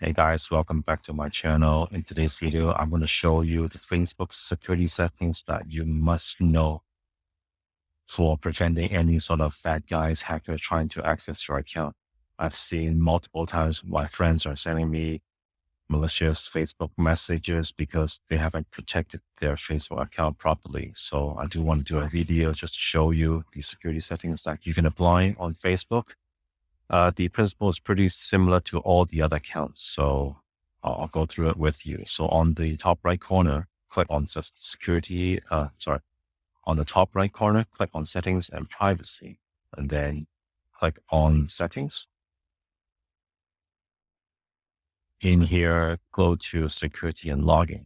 Hey guys, welcome back to my channel. In today's video, I'm going to show you the Facebook security settings that you must know for preventing any sort of bad guys, hackers trying to access your account. I've seen multiple times my friends are sending me malicious Facebook messages because they haven't protected their Facebook account properly. So I do want to do a video just to show you the security settings that you can apply on Facebook. The principle is pretty similar to all the other accounts. So I'll go through it with you. So on the top right corner, click on on the top right corner, click on settings and privacy, and then click on settings. In here, go to security and login.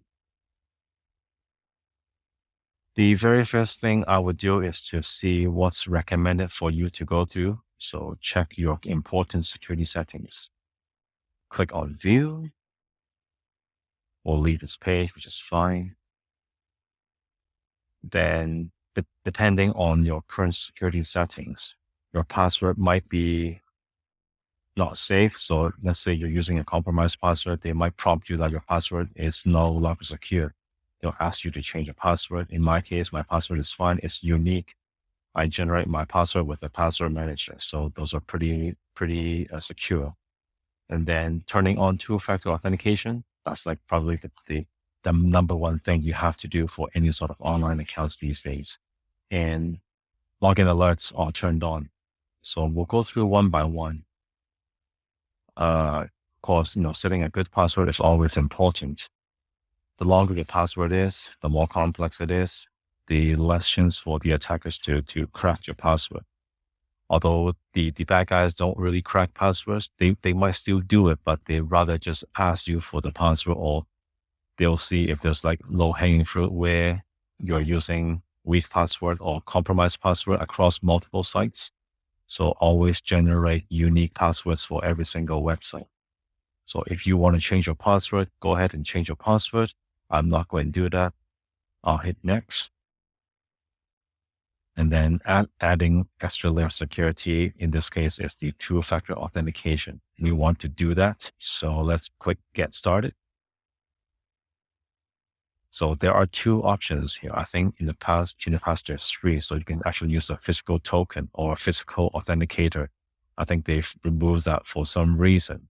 The very first thing I would do is to see what's recommended for you to go through. So check your important security settings. Click on view or leave this page, which is fine. Then depending on your current security settings, your password might be not safe. So let's say you're using a compromised password. They might prompt you that your password is no longer secure. They'll ask you to change your password. In my case, my password is fine. It's unique. I generate my password with a password manager. So those are pretty secure. And then turning on two-factor authentication, that's like probably the number one thing you have to do for any sort of online accounts these days. And login alerts are turned on. So we'll go through one by one. Of course, setting a good password is always important. The longer the password is, the more complex it is, the less chance for the attackers to crack your password. Although the bad guys don't really crack passwords, they might still do it, but they rather just ask you for the password, or they'll see if there's like low-hanging fruit where you're using weak password or compromised password across multiple sites. So always generate unique passwords for every single website. So if you want to change your password, go ahead and change your password. I'm not going to do that. I'll hit next. And then adding extra layer of security, in this case, is the two-factor authentication. We want to do that. So let's click get started. So there are two options here. I think in the past there's three. So you can actually use a physical token or a physical authenticator. I think they've removed that for some reason.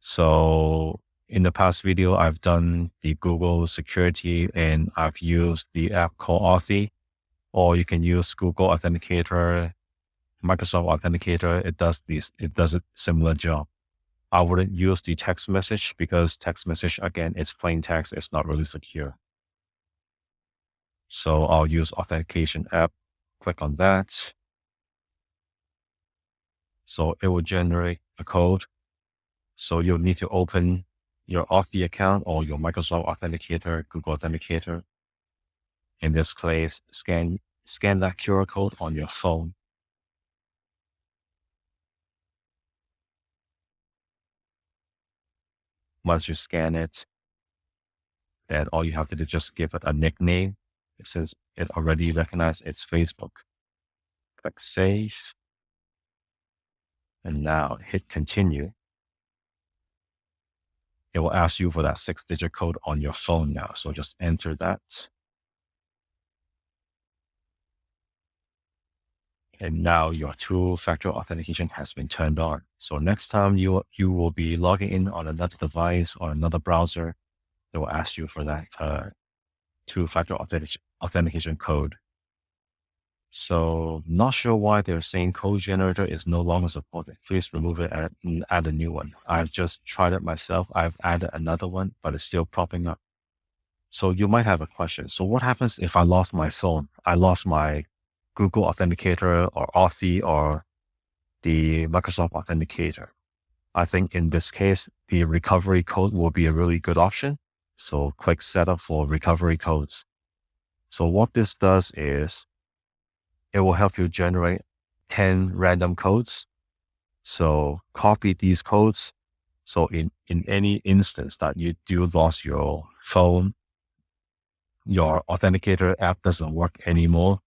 So in the past video, I've done the Google security and I've used the app called Authy. Or you can use Google Authenticator, Microsoft Authenticator. It does a similar job. I wouldn't use the text message because text message, again, it's plain text. It's not really secure. So I'll use authentication app. Click on that. So it will generate a code. So you'll need to open your Authy account or your Microsoft Authenticator, Google Authenticator. In this case, scan that QR code on your phone. Once you scan it, then all you have to do is just give it a nickname. It says it already recognized it's Facebook. Click save. And now hit continue. It will ask you for that 6-digit code on your phone now. So just enter that. And now your two-factor authentication has been turned on. So next time you will be logging in on another device or another browser, they will ask you for that two-factor authentication code. So not sure why they're saying code generator is no longer supported. Please remove it and add a new one. I've just tried it myself. I've added another one, but it's still popping up. So you might have a question. So what happens if I lost my phone? I lost my Google Authenticator or Authy or the Microsoft Authenticator. I think in this case, the recovery code will be a really good option. So click setup for recovery codes. So what this does is it will help you generate 10 random codes. So copy these codes. So in any instance that you do lost your phone, your authenticator app doesn't work anymore,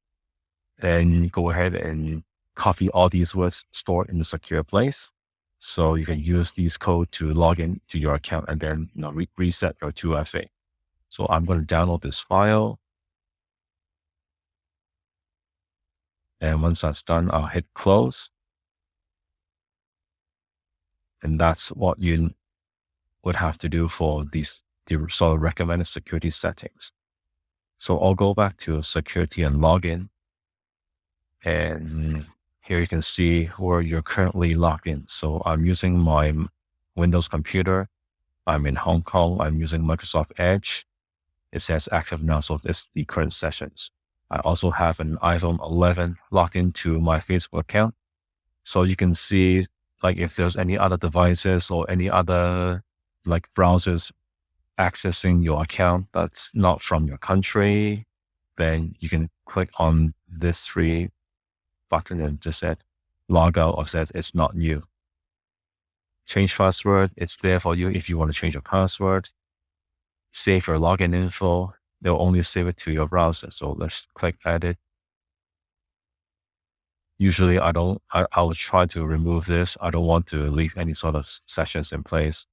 then go ahead and copy all these words stored in a secure place. So you can use these code to log in to your account and then reset your 2FA. So I'm going to download this file. And once that's done, I'll hit close. And that's what you would have to do for the sort of recommended security settings. So I'll go back to security and login. And here you can see where you're currently logged in. So I'm using my Windows computer. I'm in Hong Kong. I'm using Microsoft Edge. It says active now, so it's the current sessions. I also have an iPhone 11 logged into my Facebook account. So you can see like if there's any other devices or any other like browsers accessing your account that's not from your country, then you can click on this 3 button and just said log out or says it's not you. Change password, it's there for you if you want to change your password. Save your login info, they'll only save it to your browser. So let's click edit. Usually I will try to remove this. I don't want to leave any sort of sessions in place.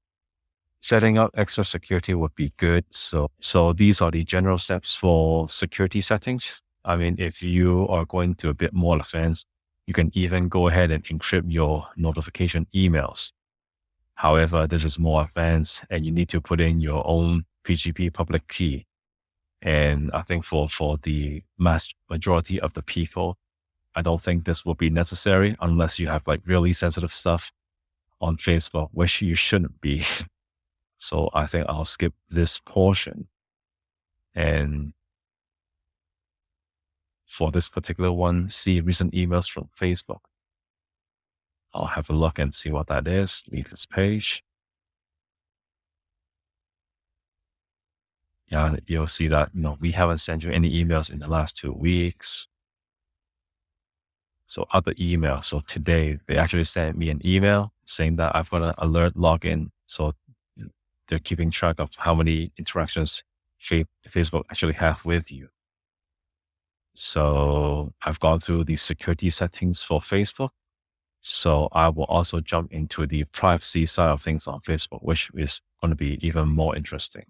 Setting up extra security would be good. So these are the general steps for security settings. I mean, if you are going to a bit more advanced, you can even go ahead and encrypt your notification emails. However, this is more advanced and you need to put in your own PGP public key. And I think for the majority of the people, I don't think this will be necessary unless you have like really sensitive stuff on Facebook, which you shouldn't be. So I think I'll skip this portion. And for this particular one, see recent emails from Facebook. I'll have a look and see what that is. Leave this page. Yeah, you'll see that, we haven't sent you any emails in the last 2 weeks. So other emails. So today they actually sent me an email saying that I've got an alert login. So they're keeping track of how many interactions Facebook actually have with you. So I've gone through the security settings for Facebook. So I will also jump into the privacy side of things on Facebook, which is going to be even more interesting.